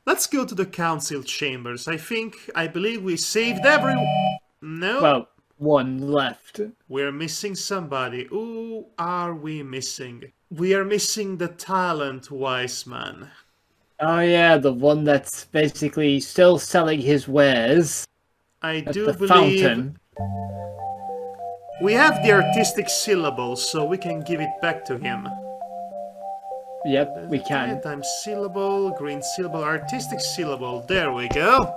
Let's go to the council chambers. I believe we saved No. Well, one left. We're missing somebody. Who are we missing? We are missing the talent wise man. Oh yeah, the one that's basically still selling his wares. I At do the believe fountain. we have the artistic syllable, so we can give it back to him. Yep, we can. Times syllable, green syllable, artistic syllable. There we go.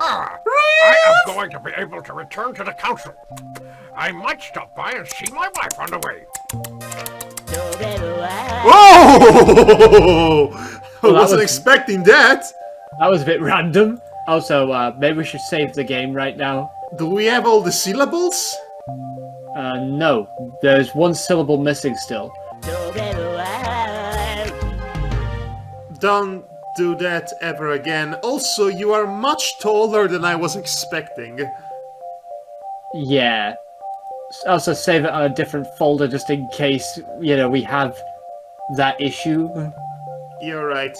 I am going to be able to return to the council. I might stop by and see my wife on the way. Whoa! I wasn't expecting that. That was a bit random. Also, maybe we should save the game right now. Do we have all the syllables? No. There's one syllable missing still. Don't do that ever again. Also, you are much taller than I was expecting. Yeah. Also, save it on a different folder just in case, you know, we have that issue. You're right.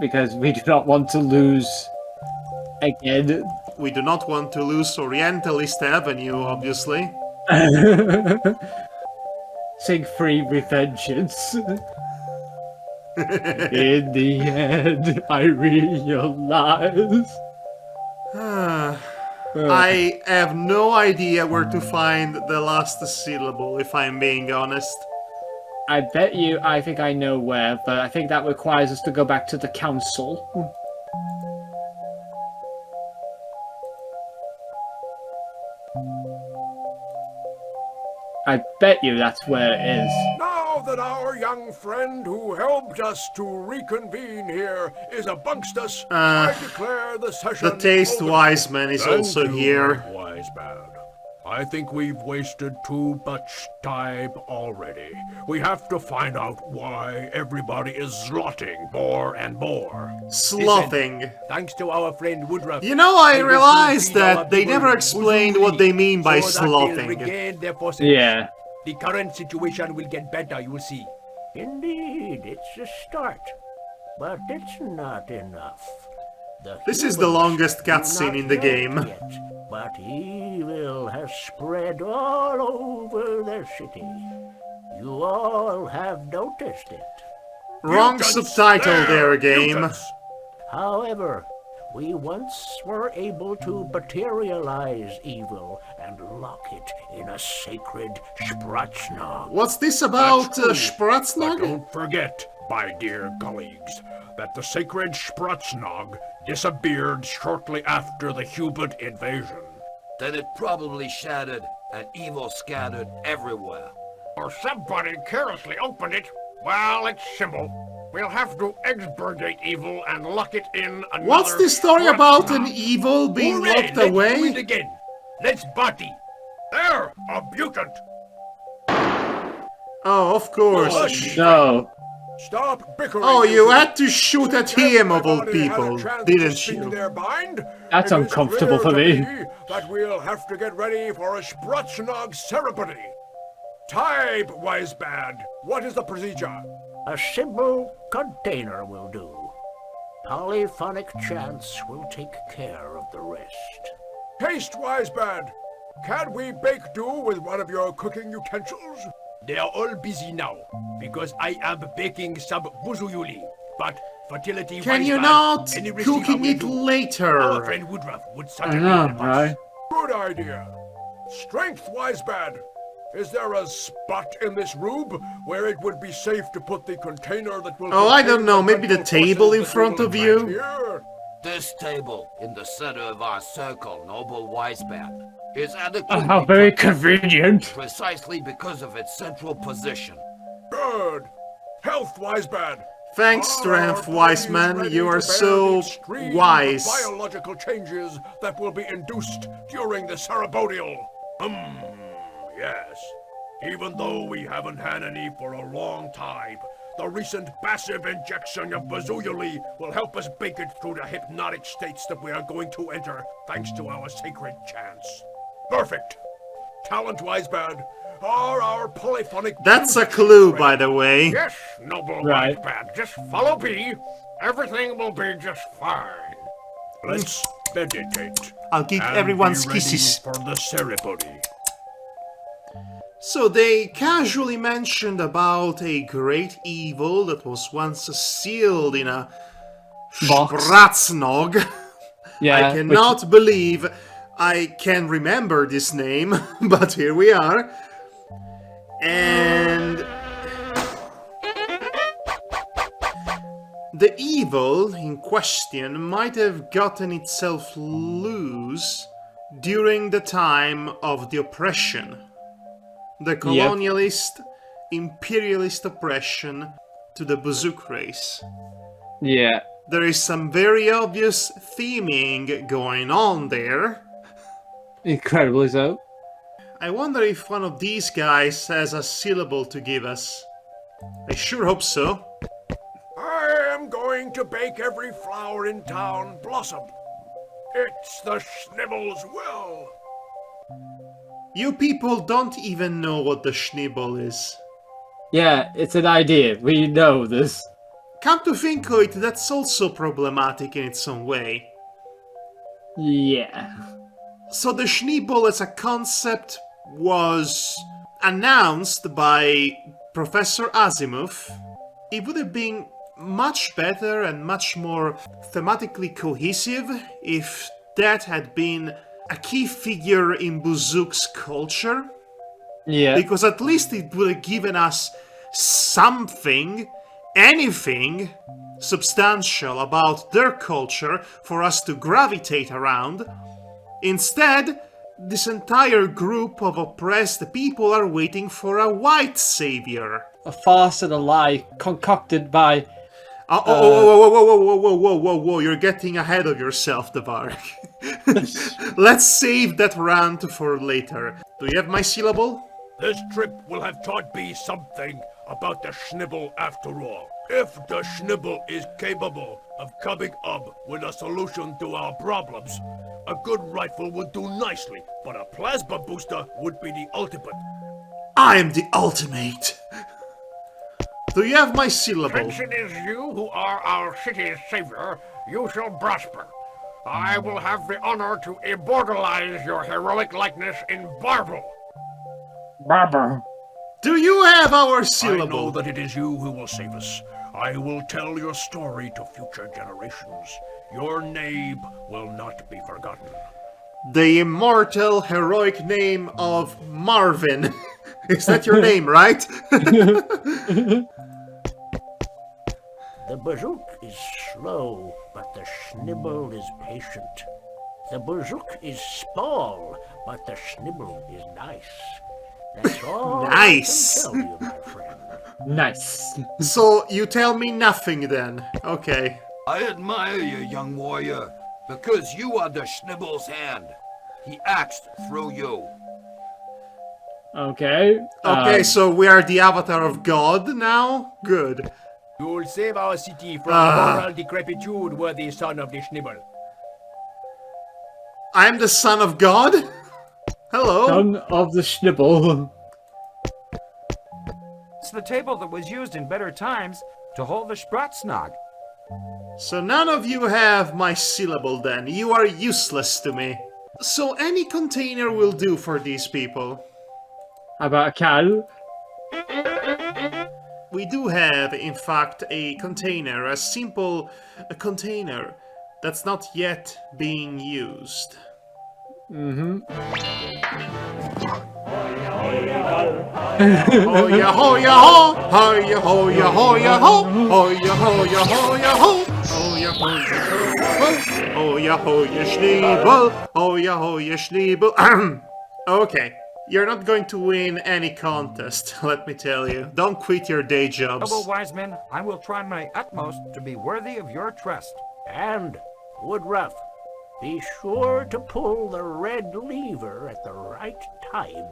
Because we do not want to lose again. We do not want to lose Orientalist Avenue, obviously. Siegfried Revengeance. In the end, I realize. I have no idea where to find the last syllable, if I'm being honest. I bet you I think I know where, but I think that requires us to go back to the council. I bet you that's where it is. Now that our young friend who helped us to reconvene here is amongst us, I declare the session The Taste open. Wise Man is also here. Wise man. I think we've wasted too much time already. We have to find out why everybody is slotting more and more. Slothing. Listen, thanks to our friend Woodruff. You know, I we will realized soon feed our that they people never explained what they mean by so that they'll slothing. regain their forces. Yeah. The current situation will get better, you will see. Indeed, it's a start. But it's not enough. This is the longest cutscene in the game. Yet, but evil has spread all over the city. You all have noticed it. Wrong subtitle there, game. Mutants. However, we once were able to materialize evil and lock it in a sacred Spratznag. What's this about, That's true. But Spratznag? don't forget, my dear colleagues, that the sacred Spratznag disappeared shortly after the Hubert invasion. Then it probably shattered and evil scattered everywhere. Or somebody carelessly opened it. Well, it's simple. We'll have to expurgate evil and lock it in another... What's this story about an evil being Hooray, locked let's do away? it again. Let's party. There, a mutant. Oh, of course. Hush. No. Stop bickering. Oh, you two. had to shoot at him of all Everybody had a people, chance to didn't speak you? their mind. That's It is uncomfortable clear for to me. That we'll have to get ready for a Spratznag ceremony. Tybe, Wisebad, what is the procedure? A simple container will do. Polyphonic chants will take care of the rest. Taste, Wisebad. Can we bake do with one of your cooking utensils? They are all busy now, because I am baking some buzuyuli. But fertility Can you Wisebad, not any receiver cooking will it do. Our later? friend Woodruff would I certainly know, help us. right? Good idea. Strength, Wisebad. Is there a spot in this room where it would be safe to put the container that will... Oh, I don't contain know, the maybe the mental table forces in that front will of attract you? here? This table in the center of our circle, Noble Wisebad, is adequately How very put convenient. precisely because of its central position. Good. Health, Wisebad. Thanks, Are Strength, our wise bodies man. ready You to are bear so the extreme wise. biological changes that will be induced during the ceremonial. Yes. Even though we haven't had any for a long time, the recent passive injection of Bazooyuli will help us bake it through the hypnotic states that we are going to enter thanks to our sacred chants. Perfect. Talent, Wisebad. are our polyphonic... That's a music clue, train. by the way. Yes, noble Right. wise man. Just follow me. Everything will be just fine. Let's meditate. I'll give and everyone's be ready kisses. for the ceremony. So they casually mentioned about a great evil that was once sealed in a Box. Spratznog. Yeah. I cannot believe I can remember this name, but here we are. And the evil in question might have gotten itself loose during the time of the oppression. The colonialist, imperialist oppression to the Buzuk race. Yeah. There is some very obvious theming going on there. Incredibly so. I wonder if one of these guys has a syllable to give us. I sure hope so. I am going to bake every flower in town blossom. It's the Schnibble's will. You people don't even know what the Schnibble is. Yeah, it's an idea. We know this. Come to think of it, that's also problematic in its own way. Yeah. So the Schnibble as a concept was announced by Professor Azimuth. It would have been much better and much more thematically cohesive if that had been a key figure in Buzuk's culture. Yeah. Because at least it would have given us something, anything substantial about their culture for us to gravitate around. Instead, this entire group of oppressed people are waiting for a white savior. A farce and a lie concocted by... Whoa, you're getting ahead of yourself, Devark. Let's save that rant for later. Do you have my syllable? This trip will have taught me something about the Schnibble after all. If the Schnibble is capable of coming up with a solution to our problems, a good rifle would do nicely, but a plasma booster would be the ultimate. I am the ultimate. Do you have my syllable? Since it is you who are our city's savior, you shall prosper. I will have the honor to immortalize your heroic likeness in marble. Barber. Do you have our I know syllable? that it is you who will save us. I will tell your story to future generations. Your name will not be forgotten. The immortal heroic name of Marvin. Is that your name, right? The Bazook is slow, but the Schnibble is patient. The Bazook is small, but the Schnibble is nice. That's all Nice. I can tell you, my friend. Nice. So you tell me nothing then. Okay. I admire you, young warrior, because you are the Schnibble's hand. He acts through you. Okay. Okay, so we are the avatar of God now? Good. You will save our city from moral decrepitude, worthy son of the Schnibble. I'm the son of God? Hello? Son of the Schnibble. It's the table that was used in better times to hold the Spratznog. So none of you have my syllable then. You are useless to me. So any container will do for these people. How about a cow? We do have, in fact, a container, a simple container that's not yet being used. Hoya hoya ho, hoya hoya hoya ho, hoya hoya hoya ho, hoya hoya ho, hoya hoya Schnibble, hoya hoya Schnibble. Okay, you're not going to win any contest, let me tell you. Don't quit your day jobs. Noble wise men, I will try my utmost to be worthy of your trust. And, Woodruff, be sure to pull the red lever at the right time.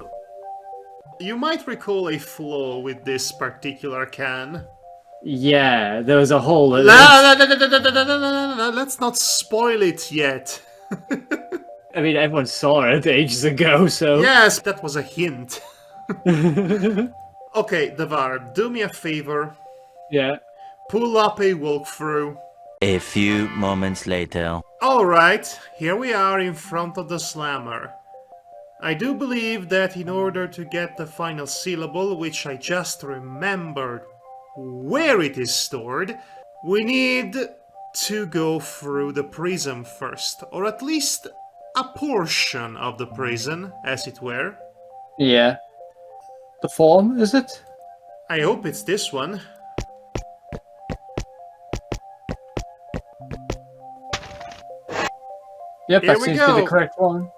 You might recall a flaw with this particular can. Yeah, there was a hole in it. Let's not spoil it yet. I mean, everyone saw it ages ago, so... Yes, that was a hint. Okay, Devar, do me a favor. Yeah. Pull up a walkthrough. A few moments later. Alright, here we are in front of the slammer. I do believe that in order to get the final syllable, which I just remembered where it is stored, we need to go through the prison first, or at least a portion of the prison, as it were. Yeah. The form, is it? I hope it's this one. Yep, Here that we seems to be go. the correct one.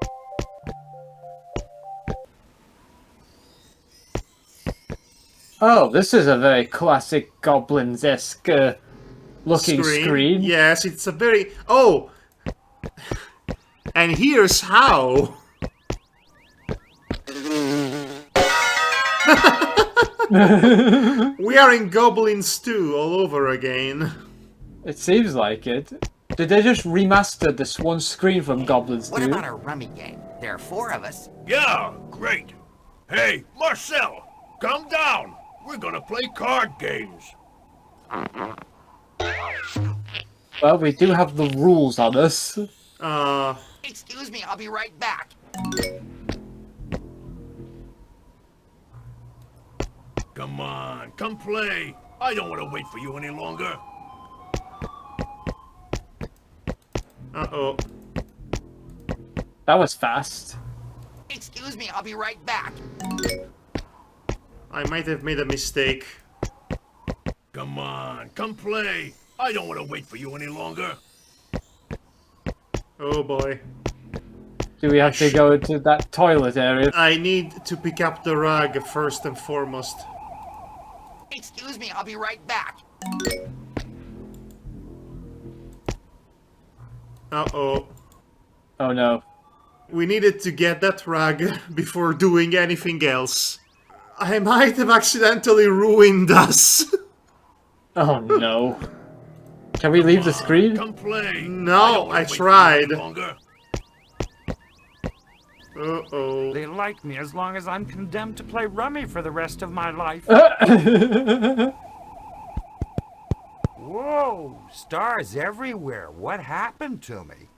Oh, this is a very classic Goblins-esque looking screen. Yes, it's a very... Oh! And here's how! We are in Goblins 2 all over again. It seems like it. Did they just remaster this one screen from Goblins 2? What about a rummy game? There are 4 of us. Yeah, great. Hey, Marcel, come down. We're gonna play card games. Well, we do have the rules on us. Excuse me, I'll be right back. Come on, come play. I don't want to wait for you any longer. Uh-oh. That was fast. Excuse me, I'll be right back. I might have made a mistake. Come on, come play. I don't want to wait for you any longer. Oh boy. Do we have to go into that toilet area? I need to pick up the rug first and foremost. Excuse me, I'll be right back. Uh-oh. Oh no. We needed to get that rug before doing anything else. I might have accidentally ruined us. Oh no. Can we leave the screen? Come play. No, I tried. Uh-oh. They like me as long as I'm condemned to play rummy for the rest of my life. Whoa, stars everywhere. What happened to me?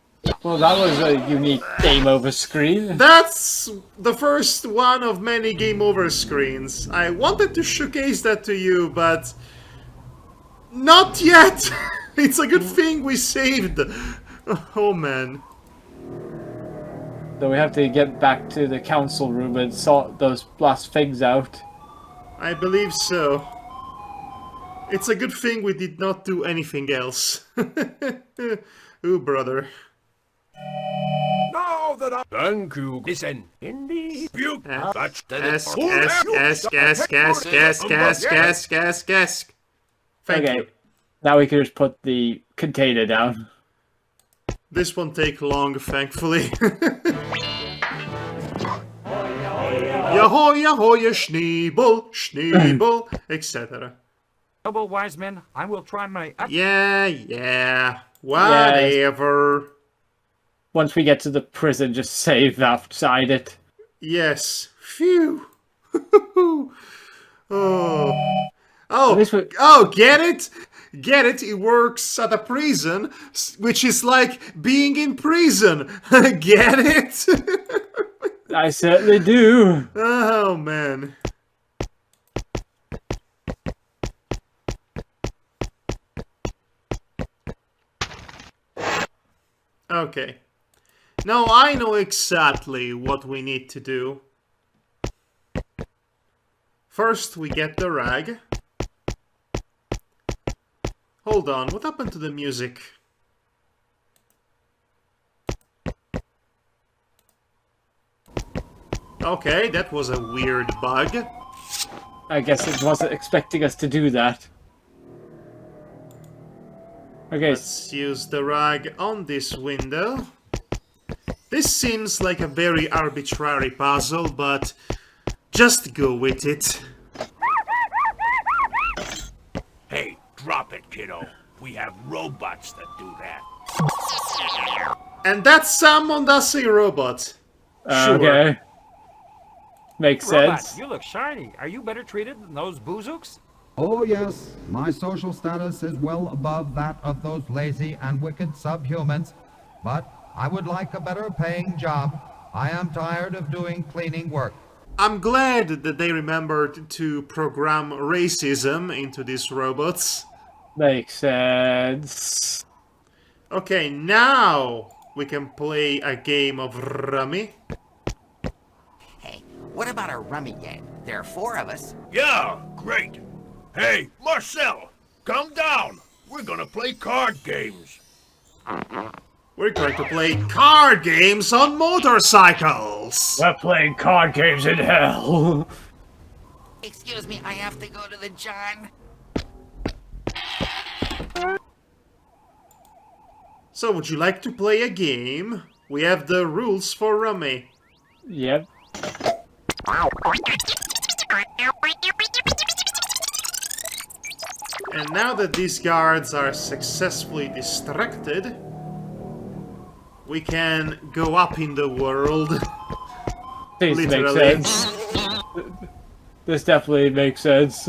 Well, that was a unique game over screen. That's the first one of many game over screens. I wanted to showcase that to you, but not yet. It's a good thing we saved. Oh man. So we have to get back to the council room and sort those last things out. I believe so. It's a good thing we did not do anything else. Ooh, brother. Now that I... Thank you. Listen. Indeed. You... That's Thank Okay. you. Now we can just put the container down. This won't take long, thankfully. Yahoy, yahoy, Schnibble, Schnibble, etc. Noble wise men, I will try my Yeah, whatever. Once we get to the prison, just save outside it. Yes. Phew. Oh. At least we- Oh, get it? Get it? It works at a prison, which is like being in prison. Get it? I certainly do. Oh, man. Okay. Now I know exactly what we need to do. First, we get the rag. Hold on, what happened to the music? Okay, that was a weird bug. I guess it wasn't expecting us to do that. Okay. Let's use the rag on this window. This seems like a very arbitrary puzzle, but just go with it. Hey, drop it, kiddo. We have robots that do that. And that summoned us a robot. Sure. Okay. Makes Robot, sense. you look shiny. Are you better treated than those boozooks? Oh yes, my social status is well above that of those lazy and wicked subhumans, but I would like a better paying job. I am tired of doing cleaning work. I'm glad that they remembered to program racism into these robots. Makes sense. Okay, now we can play a game of rummy. Hey, what about a rummy game? There are 4 of us. Yeah, great. Hey, Marcel, come down. We're gonna play card games. We're going to play card games on motorcycles. We're playing card games in hell. Excuse me, I have to go to the John. So would you like to play a game? We have the rules for rummy. Yep. And now that these guards are successfully distracted, we can go up in the world. This makes Literally. sense. This definitely makes sense.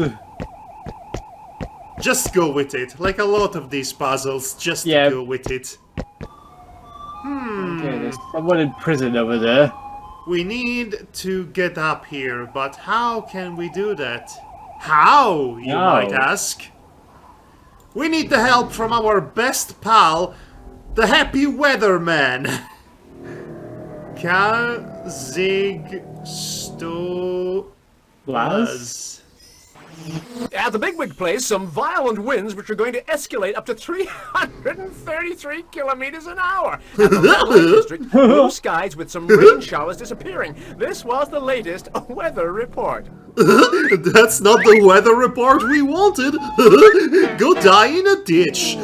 Just go with it. Like a lot of these puzzles, just Yeah. go with it. Okay, there's someone in prison over there. We need to get up here, but how can we do that? How, you might ask? We need the help from our best pal, the Happy Weatherman. Blaz. At the Bigwig place, some violent winds which are going to escalate up to 333 kilometers an hour. At the Red Light District, blue skies with some rain showers disappearing. This was the latest weather report. That's not the weather report we wanted. Go die in a ditch.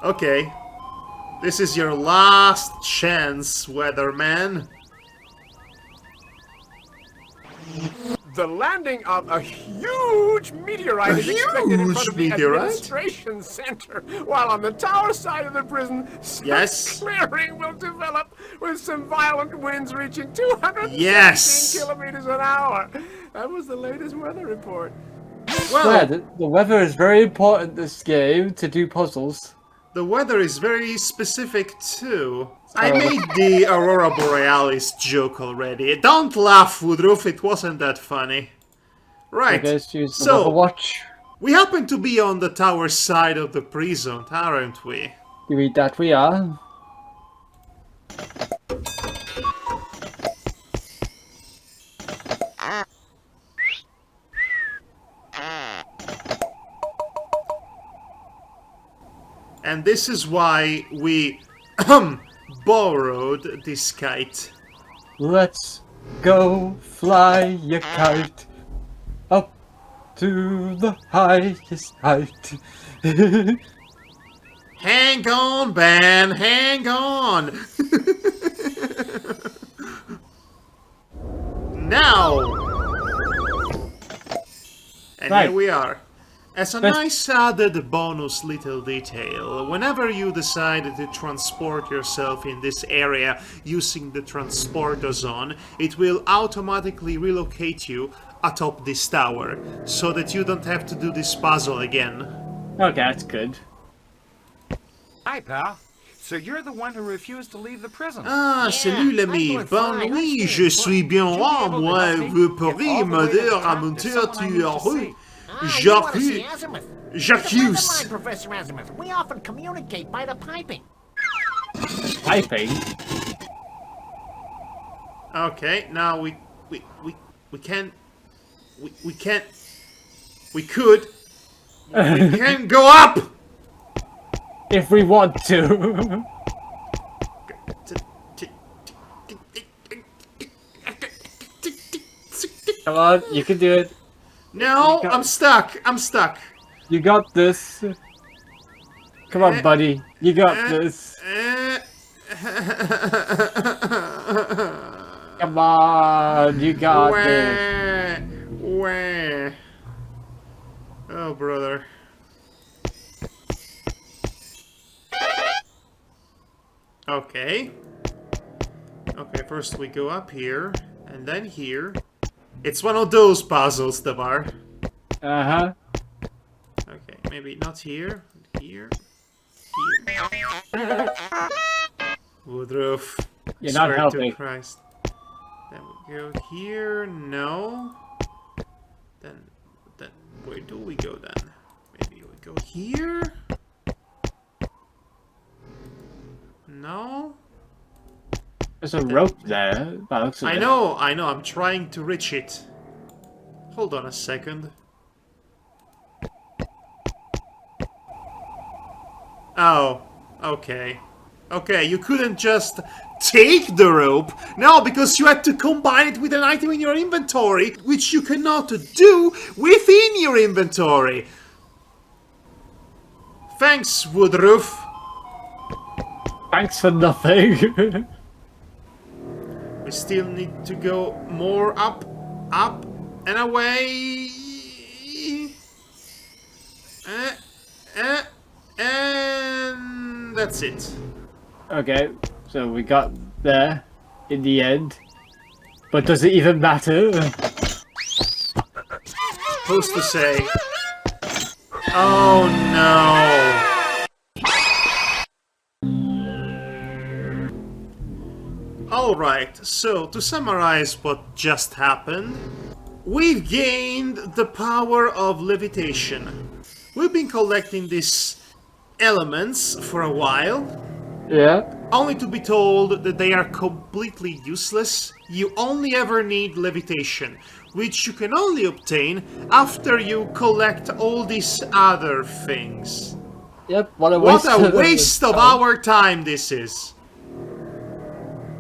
Okay. This is your last chance, Weatherman. The landing of a huge meteorite is expected in front of the administration center, while on the tower side of the prison, some clearing will develop with some violent winds reaching 217 kilometers an hour. That was the latest weather report. Well, the weather is very important this game to do puzzles. The weather is very specific too. I made the Aurora Borealis joke already. Don't laugh, Woodruff, it wasn't that funny. Right, so watch. We happen to be on the tower side of the prison, aren't we? You read that we are. And this is why we borrowed this kite. Let's go fly a kite up to the highest height. Hang on, Ben, hang on. Now. And here we are. As a nice added bonus little detail, whenever you decide to transport yourself in this area using the transporter zone, it will automatically relocate you atop this tower, so that you don't have to do this puzzle again. Okay, that's good. Hi, pal. So you're the one who refused to leave the prison. Ah, salut l'ami. Bonne nuit, je suis bien là, moi. Vous pourriez m'aider à monter à rue. J'accuse. Professor Azimuth. We often communicate by the piping. Piping? Okay, now we can we can't we could we can go up if we want to. Come on, you can do it. No, I'm stuck. I'm stuck. You got this. Come on, buddy. You got this. Come on, you got this. Where? Oh, brother. Okay. Okay, first we go up here, and then here. It's one of those puzzles, Tavar. Uh-huh. Okay, maybe not here. Here. Here. Woodruff. You're not Swear helping. to Christ. Then we go here. No. Then where do we go then? Maybe we go here. No. There's a rope there. I know. I'm trying to reach it. Hold on a second. Oh, okay. Okay, you couldn't just take the rope. No, because you had to combine it with an item in your inventory, which you cannot do within your inventory. Thanks, Woodruff. Thanks for nothing. We still need to go more up, and away. And that's it. Okay, so we got there in the end. But does it even matter? Who's to say? Oh no! Alright, so to summarize what just happened, we've gained the power of levitation. We've been collecting these elements for a while. Yeah. Only to be told that they are completely useless. You only ever need levitation, which you can only obtain after you collect all these other things. Yep, what a waste of our time this is.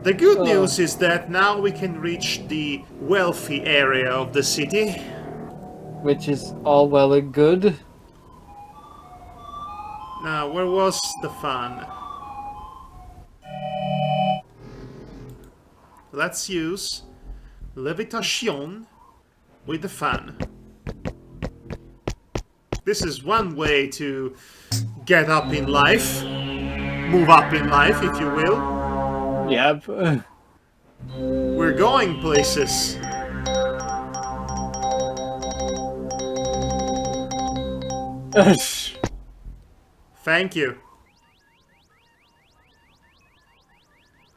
The good news is that now we can reach the wealthy area of the city. Which is all well and good. Now, where was the fun? Let's use levitation with the fan. This is one way to get up in life. Move up in life, if you will. Yep. We're going places. Thank you.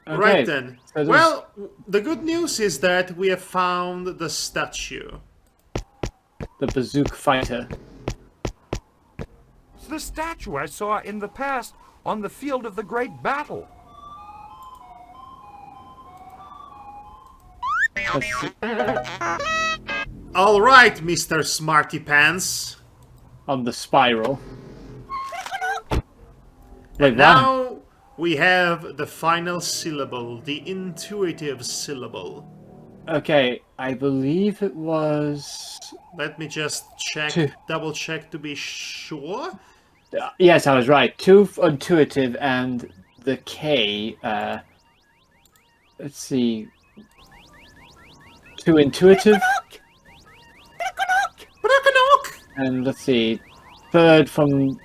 Okay, right then. so Well, the good news is that we have found the statue. The bazooka fighter. It's the statue I saw in the past on the field of the great battle. All right, Mr. Smarty Pants. On the spiral. And now we have the final syllable, the intuitive syllable. Okay, I believe it was... Let me just check, double check to be sure. Yes, I was right. 2 intuitive and the K, let's see... 2 intuitive. And let's see, 3rd from,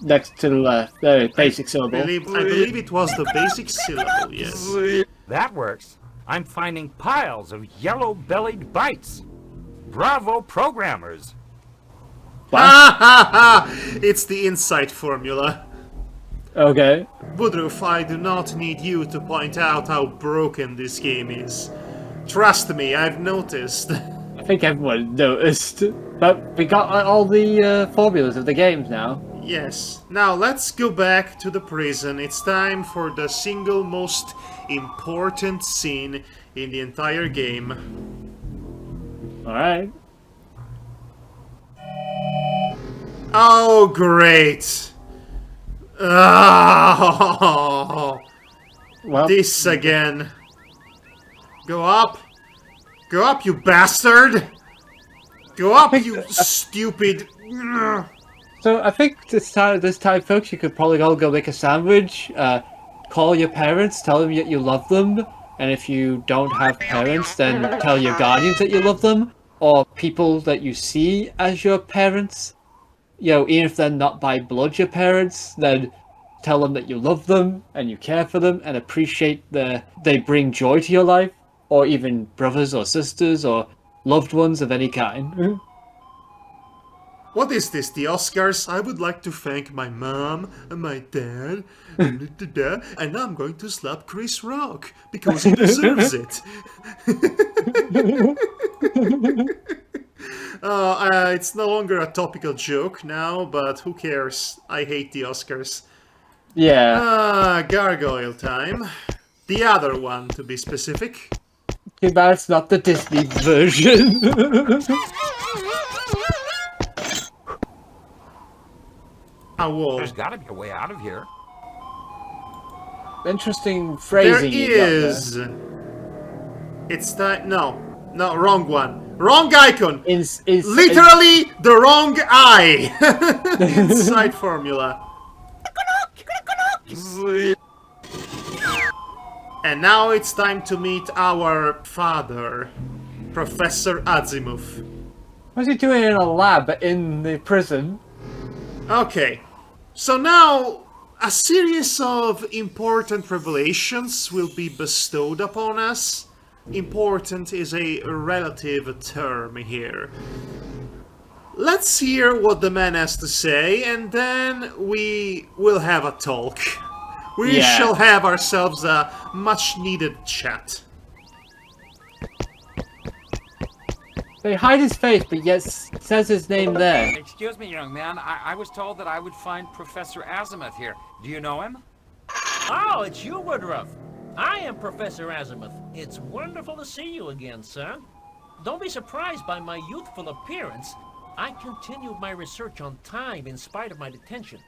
next to the left. Basic syllable. I believe it was the basic syllable, yes. That works. I'm finding piles of yellow-bellied bites. Bravo, programmers. Ha ha ha! It's the insight formula. Okay. Woodruff, I do not need you to point out how broken this game is. Trust me, I've noticed. I think everyone noticed. But we got all the formulas of the games now. Yes. Now let's go back to the prison. It's time for the single most important scene in the entire game. Alright. Oh, great. Oh, well, this again. Go up. Go up, you bastard. Go up, you stupid... So I think this time, folks, you could probably all go make a sandwich, call your parents, tell them that you love them, and if you don't have parents, then tell your guardians that you love them, or people that you see as your parents. You know, even if they're not by blood your parents, then tell them that you love them and you care for them and appreciate they bring joy to your life, or even brothers or sisters or loved ones of any kind. What is this, the Oscars? I would like to thank my mom and my dad, and now I'm going to slap Chris Rock, because he deserves it. It's no longer a topical joke now, but who cares? I hate the Oscars. Yeah. Gargoyle time. The other one, to be specific. Too bad it's not the Disney version. There's gotta be a way out of here. Interesting phrasing. There is. It's time. No, wrong one. Wrong icon. Literally the wrong eye. Inside formula. And now it's time to meet our father, Professor Azimuth. What's he doing in a lab in the prison? Okay, so now a series of important revelations will be bestowed upon us. Important is a relative term here. Let's hear what the man has to say, and then we will have a talk. We shall have ourselves a much-needed chat. They hide his face, but yet says his name there. Excuse me, young man. I was told that I would find Professor Azimuth here. Do you know him? Oh, it's you, Woodruff. I am Professor Azimuth. It's wonderful to see you again, sir. Don't be surprised by my youthful appearance. I continued my research on time in spite of my detention.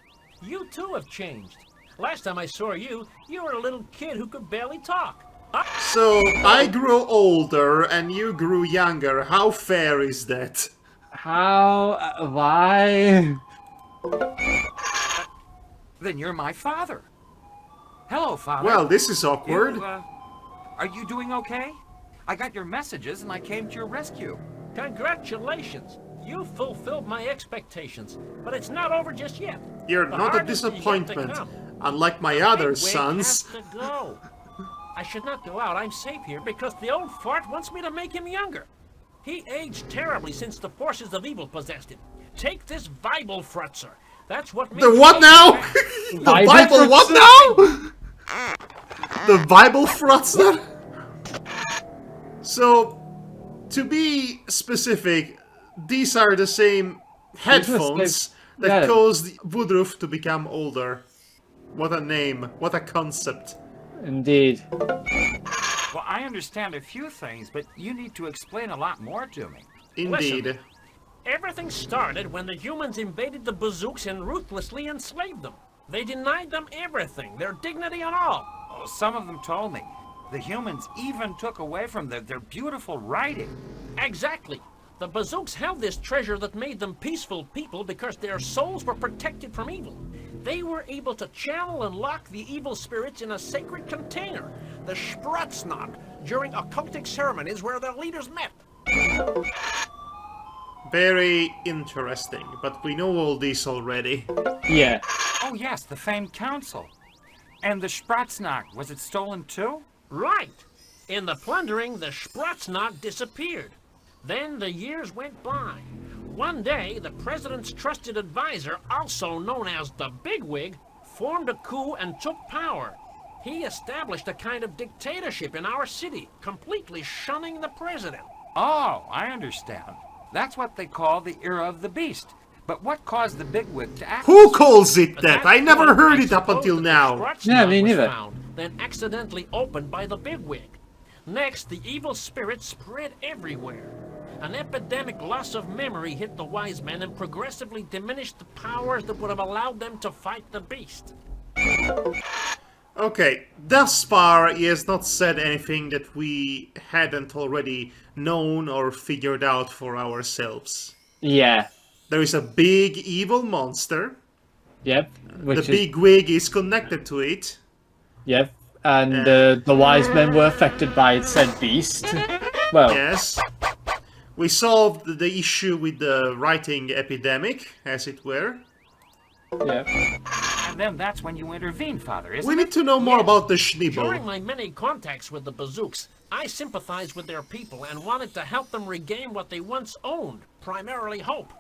You too have changed. Last time I saw you, you were a little kid who could barely talk. So, I grew older and you grew younger. How fair is that? How? Why? Then you're my father. Hello, Father. Well, this is awkward. Are you doing okay? I got your messages and I came to your rescue. Congratulations. You fulfilled my expectations, but it's not over just yet. You're not a disappointment, unlike my other sons. Has to go. I should not go out. I'm safe here because the old fart wants me to make him younger. He aged terribly since the forces of evil possessed him. Take this Bible frutzer. That's what makes the what now? The Bible what now? The Bible frutzer? So, to be specific, these are the same headphones that caused Woodruff to become older. What a name. What a concept. Indeed. Well, I understand a few things, but you need to explain a lot more to me. Indeed. Listen, everything started when the humans invaded the Bazooks and ruthlessly enslaved them. They denied them everything, their dignity and all. Oh, some of them told me. The humans even took away from them their beautiful writing. Exactly. The Bazooks held this treasure that made them peaceful people because their souls were protected from evil. They were able to channel and lock the evil spirits in a sacred container, the Spratznacht, during occultic ceremonies where their leaders met. Very interesting, but we know all this already. Yeah. Oh yes, the famed council. And the Spratznacht, was it stolen too? Right. In the plundering, the Spratznacht disappeared. Then the years went by. One day, the president's trusted advisor, also known as the Bigwig, formed a coup and took power. He established a kind of dictatorship in our city, completely shunning the president. Oh, I understand. That's what they call the era of the beast. But what caused the Bigwig to act? Who calls it that? I never heard it up until now. Yeah, me neither. Then accidentally opened by the Bigwig. Next, the evil spirit spread everywhere. An epidemic loss of memory hit the wise men and progressively diminished the powers that would have allowed them to fight the beast. Okay, thus far he has not said anything that we hadn't already known or figured out for ourselves. Yeah. There is a big evil monster. Yep. The Bigwig is connected to it. Yep. And the wise men were affected by said beast. Well. Yes. We solved the issue with the writing epidemic, as it were. Yep. then that's when you intervene, Father, isn't it? We need to know more about the Schnibble. During my many contacts with the Bazooks, I sympathized with their people and wanted to help them regain what they once owned, primarily hope.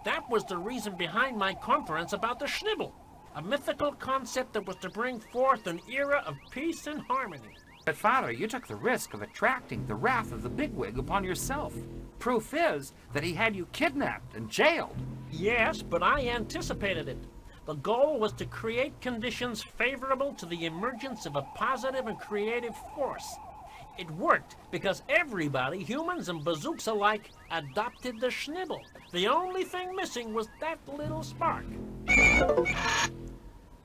That was the reason behind my conference about the Schnibble, a mythical concept that was to bring forth an era of peace and harmony. But Father, you took the risk of attracting the wrath of the bigwig upon yourself. Proof is that he had you kidnapped and jailed. Yes, but I anticipated it. The goal was to create conditions favorable to the emergence of a positive and creative force. It worked because everybody, humans and bazooks alike, adopted the Schnibble. The only thing missing was that little spark.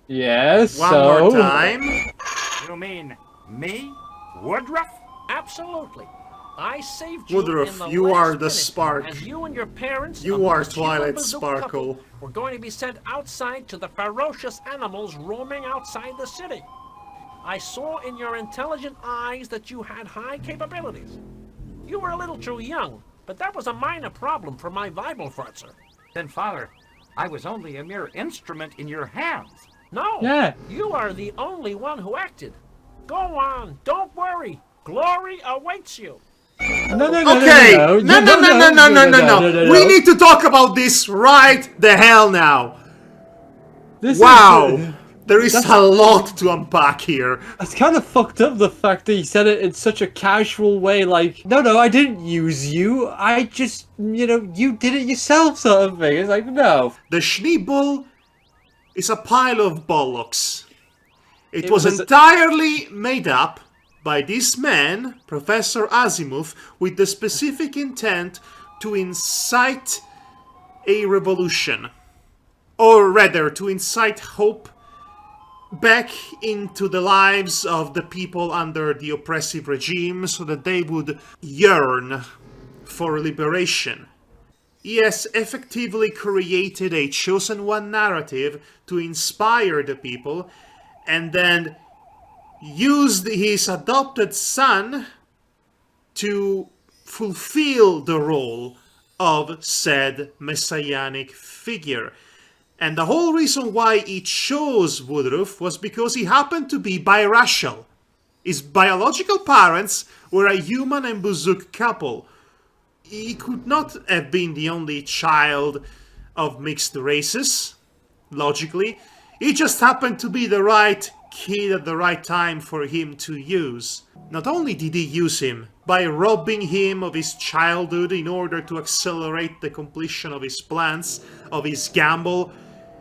Yes, One more time. You mean me? Woodruff? Absolutely. I saved you Woodruff, in the you last are the minute, spark. and you and your parents, You are the Twilight bazooka Sparkle. couple, were going to be sent outside to the ferocious animals roaming outside the city. I saw in your intelligent eyes that you had high capabilities. You were a little too young, but that was a minor problem for my Weibelfratzer. Then, Father, I was only a mere instrument in your hands. No, Yeah. you are the only one who acted. Go on, don't worry. Glory awaits you. Okay, no. We need to talk about this right the hell now. Wow, there is a lot to unpack here. It's kind of fucked up, the fact that he said it in such a casual way, like, no, I didn't use you, I just, you did it yourself sort of thing. It's like, no. The Schnibble is a pile of bollocks. It was entirely made up by this man, Professor Azimuth, with the specific intent to incite a revolution. Or rather, to incite hope back into the lives of the people under the oppressive regime so that they would yearn for liberation. He has effectively created a chosen one narrative to inspire the people and then used his adopted son to fulfill the role of said messianic figure. And the whole reason why he chose Woodruff was because he happened to be biracial. His biological parents were a human and Bazook couple. He could not have been the only child of mixed races, logically. He just happened to be the right kid at the right time for him to use. Not only did he use him by robbing him of his childhood in order to accelerate the completion of his plans, of his gamble,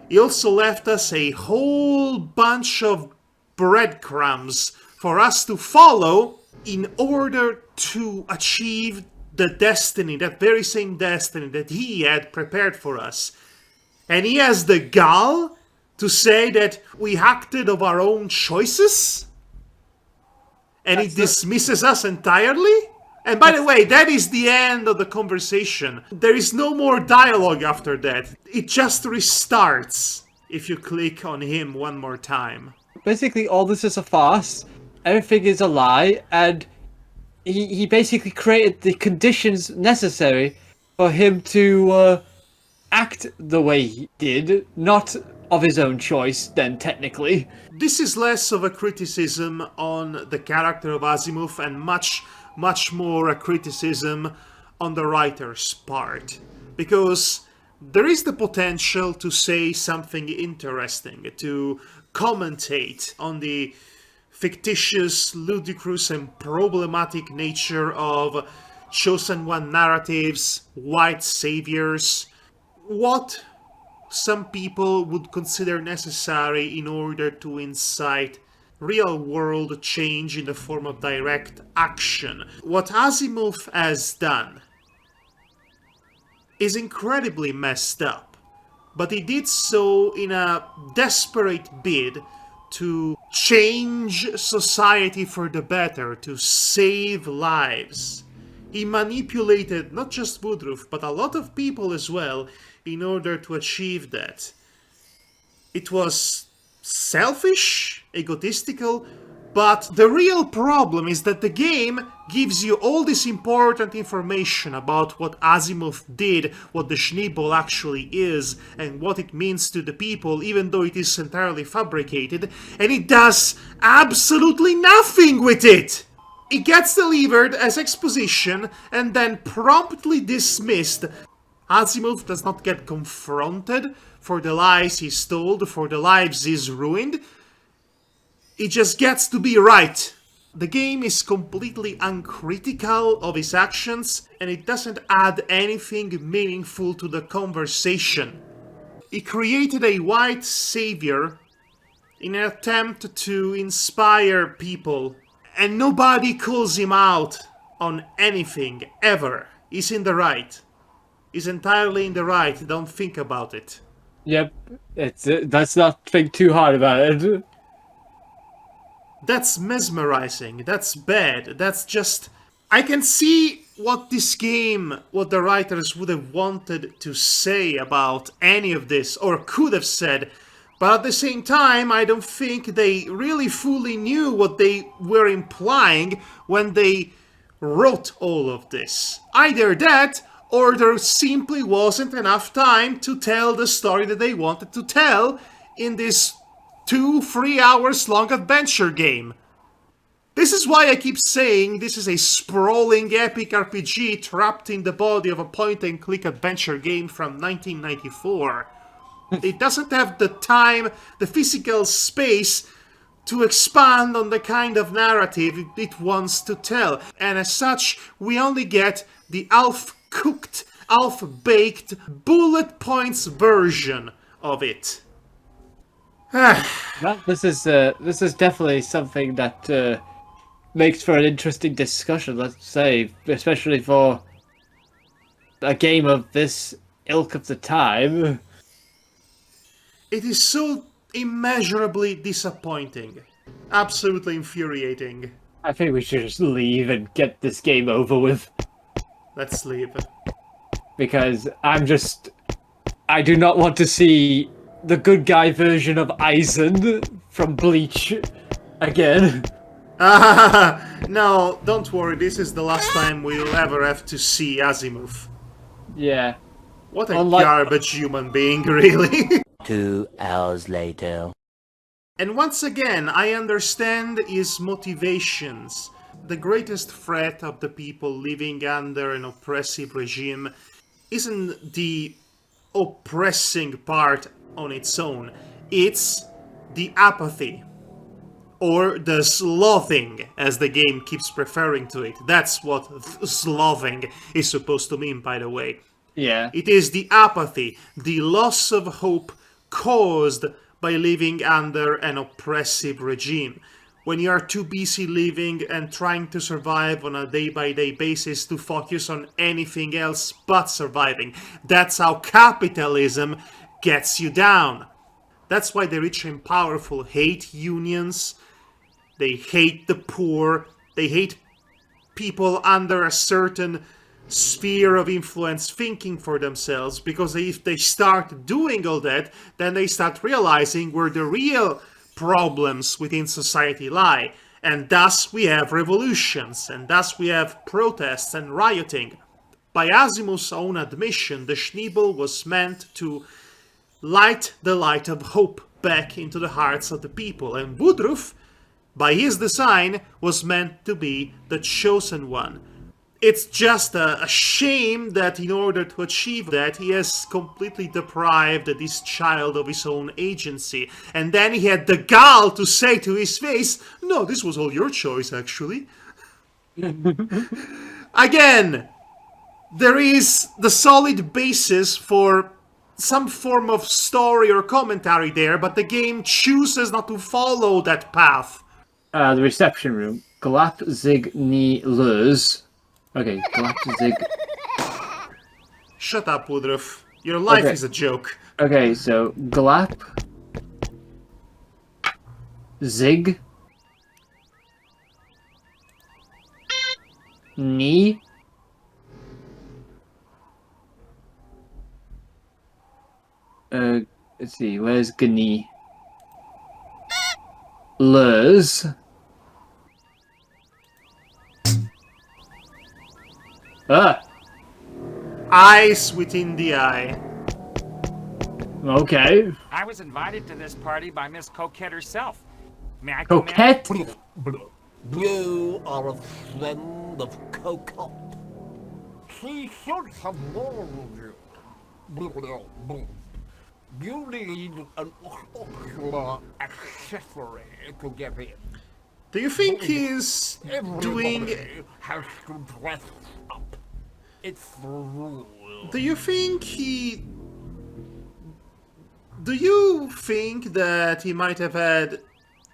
he also left us a whole bunch of breadcrumbs for us to follow in order to achieve the destiny, that very same destiny that he had prepared for us. And he has the gall to say that we acted of our own choices? And he dismisses us entirely? And by the way, that is the end of the conversation. There is no more dialogue after that. It just restarts if you click on him one more time. Basically, all this is a farce. Everything is a lie, and he basically created the conditions necessary for him to act the way he did, not of his own choice, then, technically. This is less of a criticism on the character of Azimuth and much more a criticism on the writer's part. Because there is the potential to say something interesting, to commentate on the fictitious, ludicrous and problematic nature of chosen one narratives, white saviors, what some people would consider necessary in order to incite real-world change in the form of direct action. What Azimuth has done is incredibly messed up, but he did so in a desperate bid to change society for the better, to save lives. He manipulated not just Woodruff, but a lot of people as well, in order to achieve that. It was selfish, egotistical, But the real problem is that the game gives you all this important information about what Azimuth did, what the Schnibble actually is, and what it means to the people, even though it is entirely fabricated, and it does absolutely nothing with it! It gets delivered as exposition and then promptly dismissed. Azimuth does not get confronted for the lies he's told, for the lives he's ruined. It just gets to be right. The game is completely uncritical of his actions, and it doesn't add anything meaningful to the conversation. It created a white savior in an attempt to inspire people, and nobody calls him out on anything, ever. He's in the right. He's entirely in the right, don't think about it. Yep, let's not think too hard about it. That's mesmerizing, that's bad, that's just... I can see what this game, what the writers would have wanted to say about any of this, or could have said, but at the same time, I don't think they really fully knew what they were implying when they wrote all of this. Either that, or there simply wasn't enough time to tell the story that they wanted to tell in this 2-3 hours long adventure game. This is why I keep saying this is a sprawling epic RPG trapped in the body of a point-and-click adventure game from 1994. It doesn't have the time, the physical space to expand on the kind of narrative it wants to tell, and as such, we only get the half-cooked, half-baked, bullet points version of it. Well, this is definitely something that makes for an interesting discussion, let's say, especially for a game of this ilk of the time. It is so immeasurably disappointing. Absolutely infuriating. I think we should just leave and get this game over with. Let's leave. Because I do not want to see the good guy version of Eisen from Bleach again. No, don't worry, this is the last time we'll ever have to see Azimuth. Yeah. What a garbage human being, really. 2 hours later. And once again, I understand his motivations. The greatest threat of the people living under an oppressive regime isn't the oppressing part on its own, it's the apathy. Or the slothing, as the game keeps referring to it. That's what slothing is supposed to mean, by the way. Yeah. It is the apathy, the loss of hope caused by living under an oppressive regime. When you are too busy living and trying to survive on a day-by-day basis to focus on anything else but surviving. That's how capitalism gets you down. That's why the rich and powerful hate unions. They hate the poor. They hate people under a certain sphere of influence thinking for themselves, because if they start doing all that, then they start realizing where the real problems within society lie. And thus we have revolutions, and thus we have protests and rioting. By Azimuth's own admission, the Schnibble was meant to light the light of hope back into the hearts of the people, and Woodruff, by his design, was meant to be the chosen one. It's just a shame that in order to achieve that, he has completely deprived this child of his own agency. And then he had the gall to say to his face, "No, this was all your choice, actually." Again, there is the solid basis for some form of story or commentary there, but the game chooses not to follow that path. The reception room. Glap zig ni luz. Okay, glap zig. Shut up, Woodruff. Your life is a joke. Okay, so glap zig ni let's see, where's Gni? Luz. Eyes within the eye. Okay. I was invited to this party by Miss Coquette herself. May I Coquette? You are a friend of Cocotte. She should have warned you. You need an ocular accessory to get in. Do you think he's doing... Everybody has to dress up. It's the rule. Do you think he... Do you think that he might have had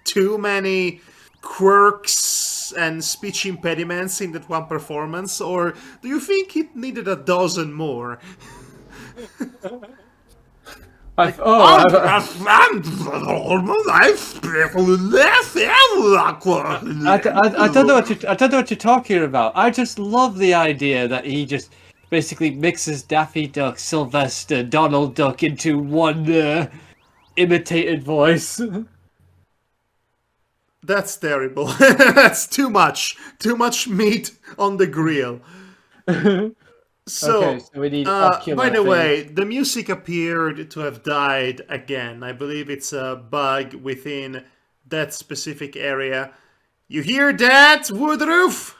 too many quirks and speech impediments in that one performance? Or do you think he needed a dozen more? I don't know what you're talking about. I just love the idea that he just basically mixes Daffy Duck, Sylvester, Donald Duck into one imitated voice. That's terrible. That's too much meat on the grill. So, okay, so we need ocular by the thing. way, the music appeared to have died again. I believe it's a bug within that specific area. You hear that, Woodruff?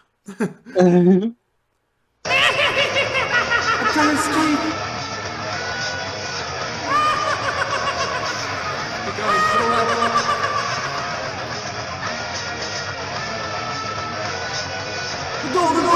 Go!